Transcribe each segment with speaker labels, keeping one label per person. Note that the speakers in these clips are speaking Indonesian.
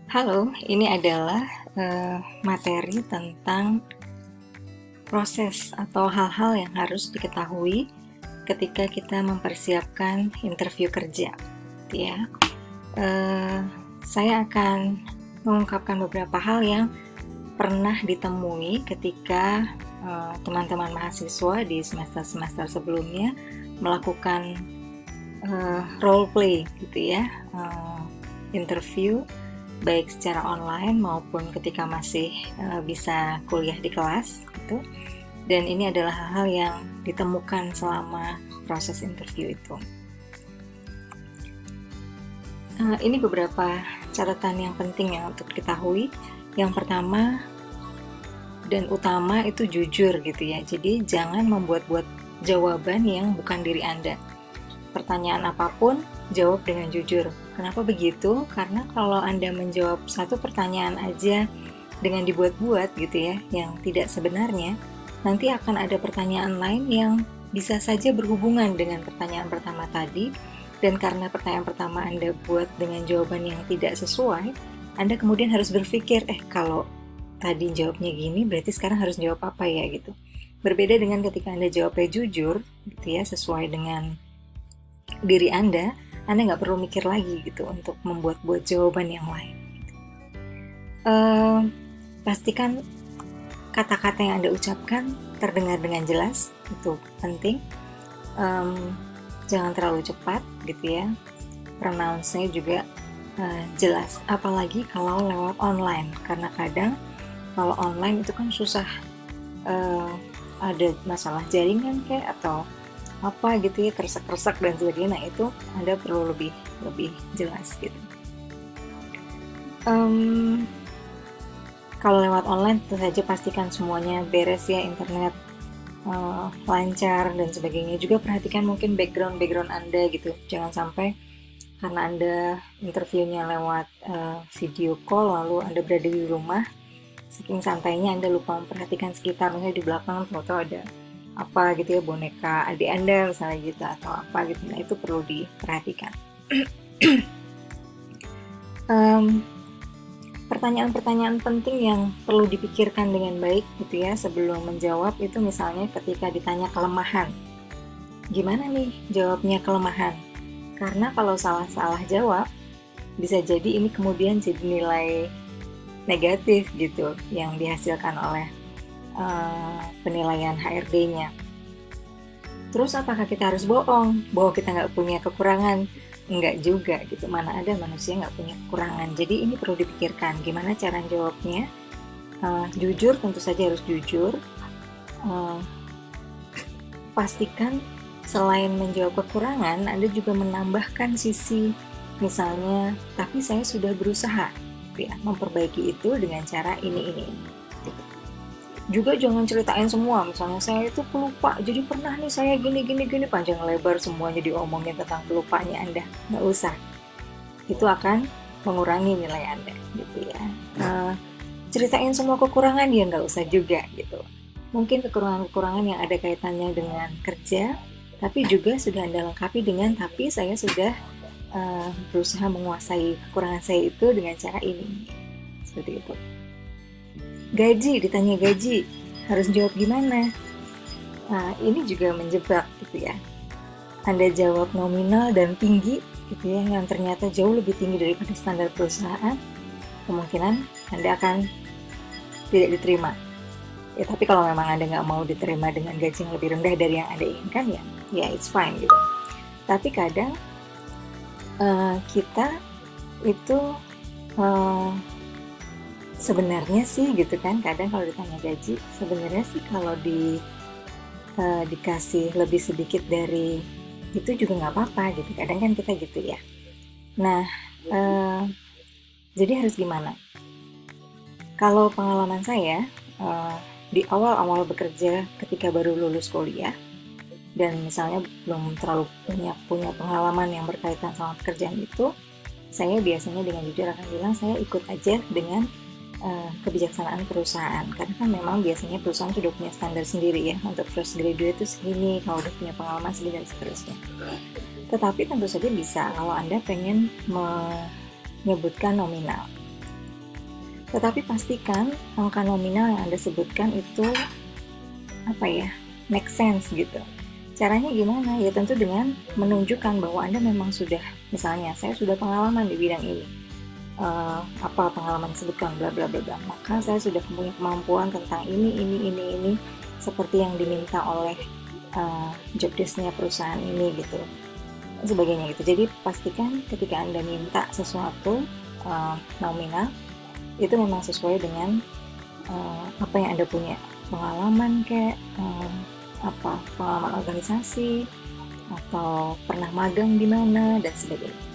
Speaker 1: Halo, ini adalah materi tentang proses atau hal-hal yang harus diketahui ketika kita mempersiapkan interview kerja, gitu ya. Saya akan mengungkapkan beberapa hal yang pernah ditemui ketika teman-teman mahasiswa di semester-semester sebelumnya melakukan role play, gitu ya, interview baik secara online maupun ketika masih bisa kuliah di kelas gitu. Dan ini adalah hal-hal yang ditemukan selama proses interview itu. Ini beberapa catatan yang penting ya untuk diketahui. Yang pertama dan utama itu jujur gitu ya. Jadi jangan membuat-buat jawaban yang bukan diri Anda. Pertanyaan apapun, jawab dengan jujur. Kenapa begitu? Karena kalau Anda menjawab satu pertanyaan aja dengan dibuat-buat gitu ya, yang tidak sebenarnya, nanti akan ada pertanyaan lain yang bisa saja berhubungan dengan pertanyaan pertama tadi, dan karena pertanyaan pertama Anda buat dengan jawaban yang tidak sesuai, Anda kemudian harus berpikir, kalau tadi jawabnya gini, berarti sekarang harus jawab apa ya gitu. Berbeda dengan ketika Anda jawabnya jujur, gitu ya, sesuai dengan diri Anda nggak perlu mikir lagi gitu untuk membuat-buat jawaban yang lain. Pastikan kata-kata yang Anda ucapkan terdengar dengan jelas, itu penting. Jangan terlalu cepat gitu ya, pronounce-nya juga jelas, apalagi kalau lewat online, karena kadang kalau online itu kan susah, ada masalah jaringan kayak atau apa gitu ya, kersak-kersak dan sebagainya. Nah itu Anda perlu lebih jelas gitu. Kalau lewat online tentu saja pastikan semuanya beres ya, internet lancar dan sebagainya. Juga perhatikan mungkin background Anda gitu, jangan sampai karena Anda interviewnya lewat video call lalu Anda berada di rumah, saking santainya Anda lupa memperhatikan sekitar. Misalnya di belakang tahu-tahu ada apa gitu ya, boneka adik Anda misalnya gitu atau apa gitu. Nah itu perlu diperhatikan. Pertanyaan-pertanyaan penting yang perlu dipikirkan dengan baik gitu ya sebelum menjawab itu, misalnya ketika ditanya kelemahan, gimana nih jawabnya kelemahan? Karena kalau salah-salah jawab bisa jadi ini kemudian jadi nilai negatif gitu yang dihasilkan oleh penilaian HRD-nya. Terus apakah kita harus bohong bahwa kita nggak punya kekurangan? Enggak juga gitu, mana ada manusia nggak punya kekurangan. Jadi ini perlu dipikirkan gimana cara jawabnya. Jujur, tentu saja harus jujur. Pastikan selain menjawab kekurangan, Anda juga menambahkan sisi misalnya, tapi saya sudah berusaha ya, memperbaiki itu dengan cara ini. Juga jangan ceritain semua, misalnya saya itu pelupa, jadi pernah nih saya gini, panjang lebar semuanya diomongin tentang pelupanya Anda. Nggak usah, itu akan mengurangi nilai Anda gitu ya. Ceritain semua kekurangan ya nggak usah juga gitu. Mungkin kekurangan-kekurangan yang ada kaitannya dengan kerja, tapi juga sudah Anda lengkapi dengan tapi saya sudah berusaha menguasai kekurangan saya itu dengan cara ini, seperti itu. Gaji, ditanya gaji, harus jawab gimana? Nah, ini juga menjebak gitu ya. Anda jawab nominal dan tinggi gitu ya, yang ternyata jauh lebih tinggi daripada standar perusahaan, kemungkinan Anda akan tidak diterima. Ya, tapi kalau memang Anda nggak mau diterima dengan gaji yang lebih rendah dari yang Anda inginkan, ya it's fine gitu. Tapi kadang kita itu sebenarnya sih gitu kan, kadang kalau ditanya gaji, sebenarnya sih kalau dikasih lebih sedikit dari itu juga nggak apa-apa gitu. Kadang kan kita gitu ya. Nah, jadi harus gimana? Kalau pengalaman saya di awal-awal bekerja ketika baru lulus kuliah dan misalnya belum terlalu punya pengalaman yang berkaitan sama pekerjaan itu, saya biasanya dengan jujur akan bilang saya ikut aja dengan kebijaksanaan perusahaan, karena kan memang biasanya perusahaan sudah punya standar sendiri ya, untuk fresh graduate itu segini, kalau udah punya pengalaman segini dan seterusnya. Tetapi tentu saja bisa kalau Anda pengen menyebutkan nominal. Tetapi pastikan angka nominal yang Anda sebutkan itu make sense gitu. Caranya gimana? Ya tentu dengan menunjukkan bahwa Anda memang sudah, misalnya saya sudah pengalaman di bidang ini. Apa pengalaman disebutkan bla bla bla bla. Maka saya sudah punya kemampuan tentang ini seperti yang diminta oleh job desk-nya perusahaan ini gitu. Sebagainya gitu. Jadi pastikan ketika Anda minta sesuatu nominal itu memang sesuai dengan apa yang Anda punya, pengalaman kayak pengalaman organisasi atau pernah magang di mana dan sebagainya.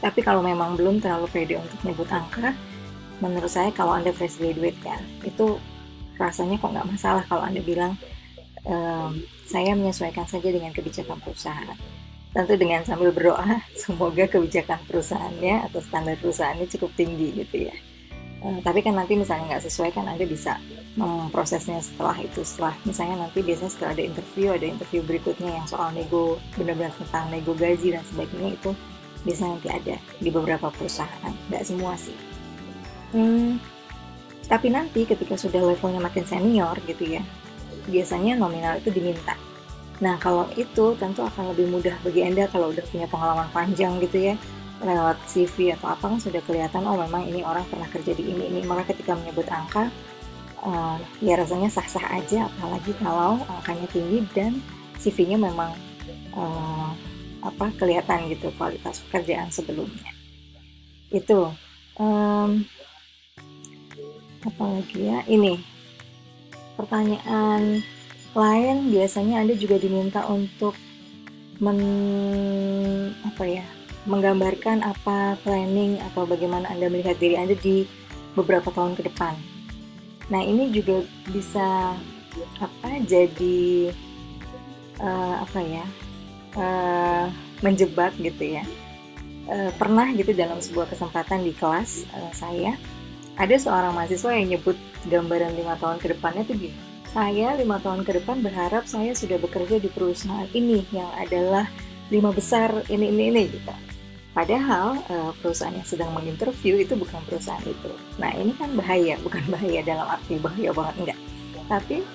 Speaker 1: Tapi kalau memang belum terlalu pede untuk nyebut angka, menurut saya kalau Anda fresh graduate ya, itu rasanya kok nggak masalah kalau Anda bilang saya menyesuaikan saja dengan kebijakan perusahaan. Tentu dengan sambil berdoa semoga kebijakan perusahaannya atau standar perusahaannya cukup tinggi gitu ya. Tapi kan nanti misalnya nggak sesuai kan Anda bisa memprosesnya setelah itu, setelah misalnya nanti biasanya setelah ada interview berikutnya yang soal nego, benar-benar tentang nego gaji dan sebagainya, itu biasanya nanti ada di beberapa perusahaan, nggak semua sih. Tapi nanti ketika sudah levelnya makin senior gitu ya, biasanya nominal itu diminta. Nah kalau itu tentu akan lebih mudah bagi Anda kalau udah punya pengalaman panjang gitu ya, lewat CV atau apa kan sudah kelihatan, oh memang ini orang pernah kerja di ini. Maka ketika menyebut angka, ya rasanya sah-sah aja, apalagi kalau angkanya tinggi dan CV-nya memang kelihatan gitu kualitas pekerjaan sebelumnya. Itu apalagi ya, ini pertanyaan lain biasanya Anda juga diminta untuk menggambarkan apa planning atau bagaimana Anda melihat diri Anda di beberapa tahun ke depan. Nah ini juga bisa jadi menjebak gitu ya. Pernah gitu dalam sebuah kesempatan di kelas saya, ada seorang mahasiswa yang nyebut gambaran 5 tahun ke depannya tuh gini, saya 5 tahun ke depan berharap saya sudah bekerja di perusahaan ini yang adalah 5 besar ini gitu. Padahal perusahaan yang sedang menginterview itu bukan perusahaan itu. Nah ini kan bahaya, bukan bahaya dalam arti bahaya banget, enggak. Tapi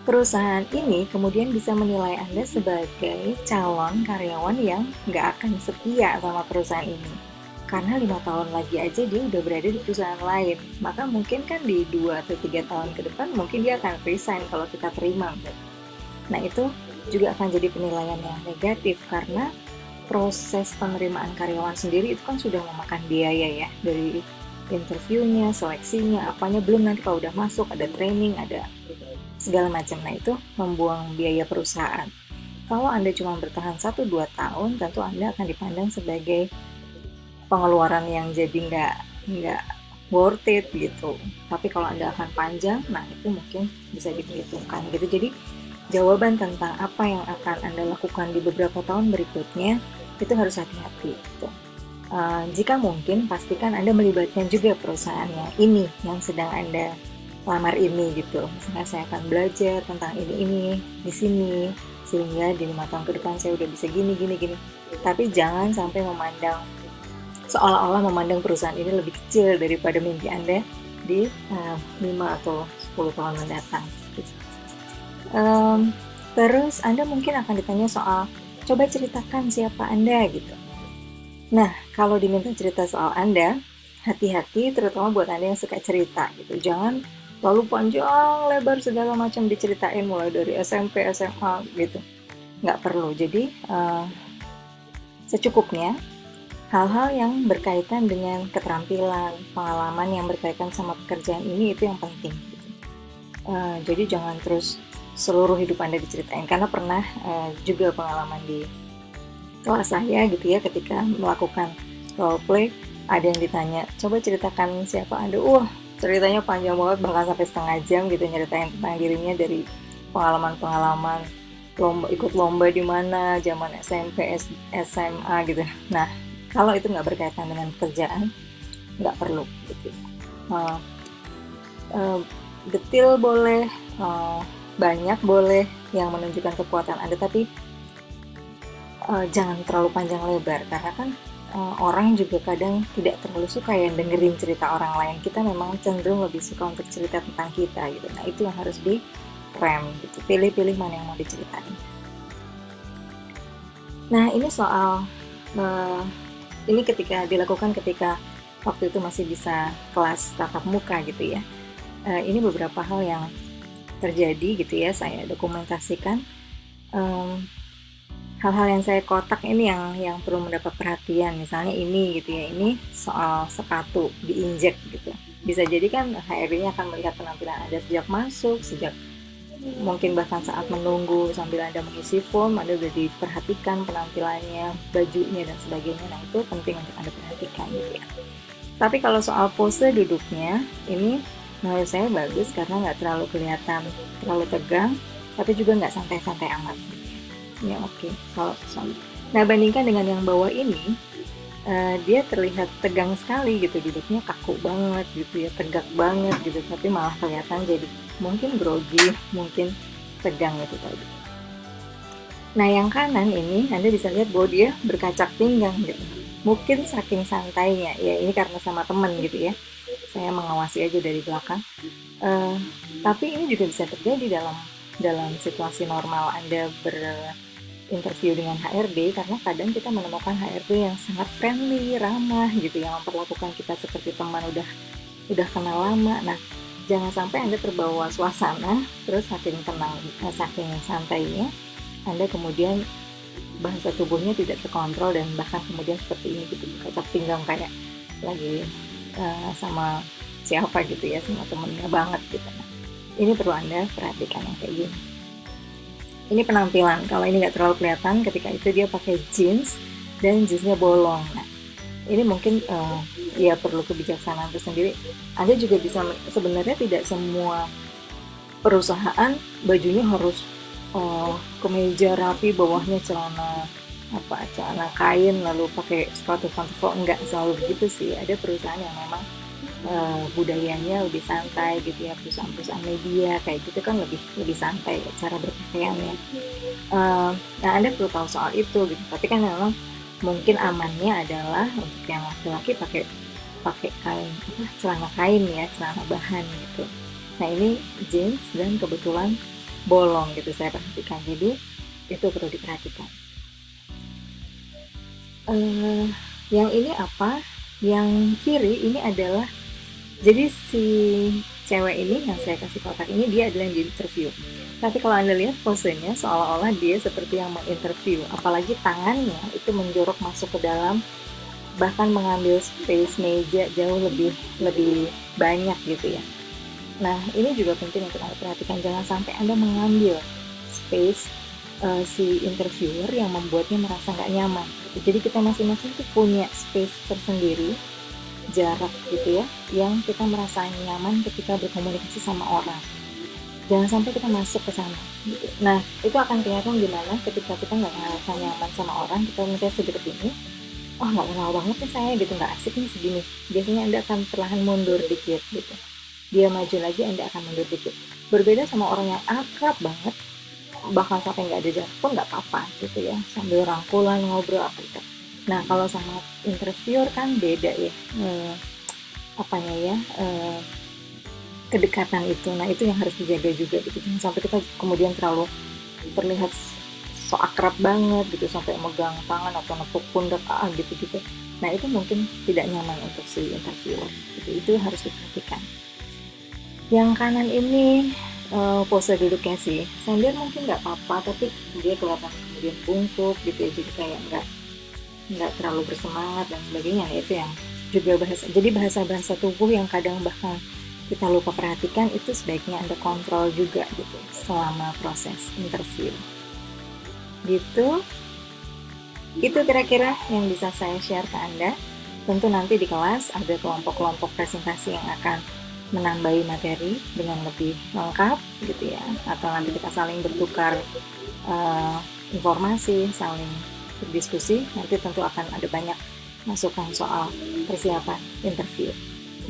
Speaker 1: perusahaan ini kemudian bisa menilai Anda sebagai calon karyawan yang nggak akan setia sama perusahaan ini. Karena 5 tahun lagi aja dia udah berada di perusahaan lain. Maka mungkin kan di 2 atau 3 tahun ke depan mungkin dia akan resign kalau kita terima. Nah itu juga akan jadi penilaian yang negatif karena proses penerimaan karyawan sendiri itu kan sudah memakan biaya ya, dari interviewnya, seleksinya, apanya, belum nanti kalau udah masuk ada training, ada segala macam. Nah itu membuang biaya perusahaan. Kalau Anda cuma bertahan 1-2 tahun, tentu Anda akan dipandang sebagai pengeluaran yang jadi nggak worth it gitu. Tapi kalau Anda akan panjang, nah itu mungkin bisa diperhitungkan gitu. Jadi jawaban tentang apa yang akan Anda lakukan di beberapa tahun berikutnya itu harus hati-hati gitu. Jika mungkin pastikan Anda melibatkan juga perusahaan yang sedang Anda lamar ini gitu. Misalnya saya akan belajar tentang ini di sini sehingga di 5 tahun ke depan saya udah bisa gini. Tapi jangan sampai seolah-olah memandang perusahaan ini lebih kecil daripada mimpi Anda di 5 atau 10 tahun mendatang gitu. Terus Anda mungkin akan ditanya soal coba ceritakan siapa Anda gitu. Nah, kalau diminta cerita soal Anda, hati-hati terutama buat Anda yang suka cerita gitu. Jangan lalu panjang lebar segala macam diceritain mulai dari SMP, SMA gitu. Nggak perlu. Jadi secukupnya hal-hal yang berkaitan dengan keterampilan, pengalaman yang berkaitan sama pekerjaan ini itu yang penting gitu. Jadi jangan terus seluruh hidup Anda diceritain, karena pernah juga pengalaman di kelas saya gitu ya, ketika melakukan role play ada yang ditanya coba ceritakan siapa Anda, ceritanya panjang banget, bahkan sampai setengah jam gitu nyeritain tentang dirinya, dari pengalaman ikut lomba di mana zaman SMP, SMA gitu. Nah kalau itu nggak berkaitan dengan pekerjaan nggak perlu gitu. Detail boleh, banyak boleh yang menunjukkan kekuatan Anda, tapi jangan terlalu panjang lebar, karena kan orang juga kadang tidak terlalu suka ya dengerin cerita orang lain. Kita memang cenderung lebih suka untuk cerita tentang kita gitu. Nah itu yang harus di rem gitu, pilih-pilih mana yang mau diceritain. Nah ini soal ini ketika dilakukan ketika waktu itu masih bisa kelas tatap muka gitu ya. Ini beberapa hal yang terjadi gitu ya, saya dokumentasikan. Hal-hal yang saya kotak ini yang perlu mendapat perhatian, misalnya ini gitu ya, ini soal sepatu diinjek gitu. Bisa jadi kan HRD-nya akan melihat penampilan Anda sejak masuk, sejak mungkin bahkan saat menunggu sambil Anda mengisi form, Anda udah diperhatikan penampilannya, bajunya dan sebagainya. Nah itu penting untuk Anda perhatikan gitu ya. Tapi kalau soal pose duduknya, ini menurut saya bagus karena nggak terlalu kelihatan terlalu tegang, tapi juga nggak santai-santai amat. Ya oke. Kalau nah bandingkan dengan yang bawah ini, dia terlihat tegang sekali gitu, duduknya kaku banget gitu ya, tegak banget gitu, tapi malah kelihatan jadi mungkin grogi, mungkin tegang itu tadi. Nah yang kanan ini Anda bisa lihat bahwa dia berkacak pinggang gitu, mungkin saking santainya ya, ini karena sama temen gitu ya, saya mengawasi aja dari belakang. Tapi ini juga bisa terjadi dalam situasi normal Anda interview dengan HRD, karena kadang kita menemukan HRD yang sangat friendly, ramah gitu, yang memperlakukan kita seperti teman udah kenal lama. Nah, jangan sampai Anda terbawa suasana, terus saking tenang, saking santainya, Anda kemudian bahasa tubuhnya tidak terkontrol dan bahkan kemudian seperti ini gitu, kacak pinggang kayak lagi sama siapa gitu ya, sama temennya banget gitu. Nah, ini perlu Anda perhatikan yang kayak gini. Ini penampilan, kalau ini nggak terlalu kelihatan, ketika itu dia pakai jeans dan jeansnya bolong. Nah, ini mungkin ya perlu kebijaksanaan tersendiri. Anda juga bisa, sebenarnya tidak semua perusahaan bajunya harus kemeja rapi, bawahnya celana kain lalu pakai sepatu pantofel, enggak selalu begitu sih. Ada perusahaan yang memang budayanya lebih santai gitu ya, perusahaan-perusahaan media kayak gitu kan lebih santai cara berpakaiannya. Nah Anda perlu tahu soal itu gitu, tapi kan memang mungkin amannya adalah untuk yang laki-laki pakai kain celana kain ya, celana bahan gitu. Nah ini jeans dan kebetulan bolong gitu saya perhatikan, jadi itu perlu diperhatikan. Yang ini apa? Yang kiri ini adalah, jadi si cewek ini yang saya kasih kotak ini dia adalah yang di-interview. Tapi kalau Anda lihat posenya seolah-olah dia seperti yang menginterview, apalagi tangannya itu menjorok masuk ke dalam, bahkan mengambil space meja jauh lebih banyak gitu ya. Nah ini juga penting untuk Anda perhatikan, jangan sampai Anda mengambil space si interviewer yang membuatnya merasa nggak nyaman. Jadi kita masing-masing tuh punya space tersendiri, jarak gitu ya, yang kita merasa nyaman ketika berkomunikasi sama orang. Jangan sampai kita masuk ke sana gitu. Nah itu akan kelihatan gimana ketika kita nggak merasa nyaman sama orang, kita misalnya segede ini, nggak kenal banget nih saya gitu, nggak asik nih segini. Biasanya Anda akan perlahan mundur dikit gitu, dia maju lagi Anda akan mundur dikit. Berbeda sama orang yang akrab banget, bahkan sampai nggak ada jarak pun nggak apa-apa gitu ya, sambil rangkulan ngobrol apa gitu. Nah kalau sama interviewer kan beda ya, kedekatan itu. Nah itu yang harus dijaga juga gitu, jangan sampai kita kemudian terlalu terlihat so akrab banget gitu, sampai megang tangan atau nepuk pundak gitu. Nah itu mungkin tidak nyaman untuk si interviewer gitu. Itu harus diperhatikan. Yang kanan ini pose duduknya sih, sender mungkin nggak apa-apa, tapi dia kelihatan kemudian bungkuk gitu ya, jadi kayak nggak terlalu bersemangat dan sebagainya. Itu yang juga bahasa tubuh yang kadang bahkan kita lupa perhatikan, itu sebaiknya Anda kontrol juga gitu selama proses interview gitu. Itu kira-kira yang bisa saya share ke Anda. Tentu nanti di kelas ada kelompok-kelompok presentasi yang akan menambahi materi dengan lebih lengkap gitu ya, atau nanti kita saling bertukar informasi, saling berdiskusi. Nanti tentu akan ada banyak masukan soal persiapan interview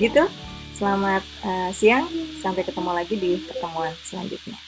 Speaker 1: gitu. Selamat siang, sampai ketemu lagi di pertemuan selanjutnya.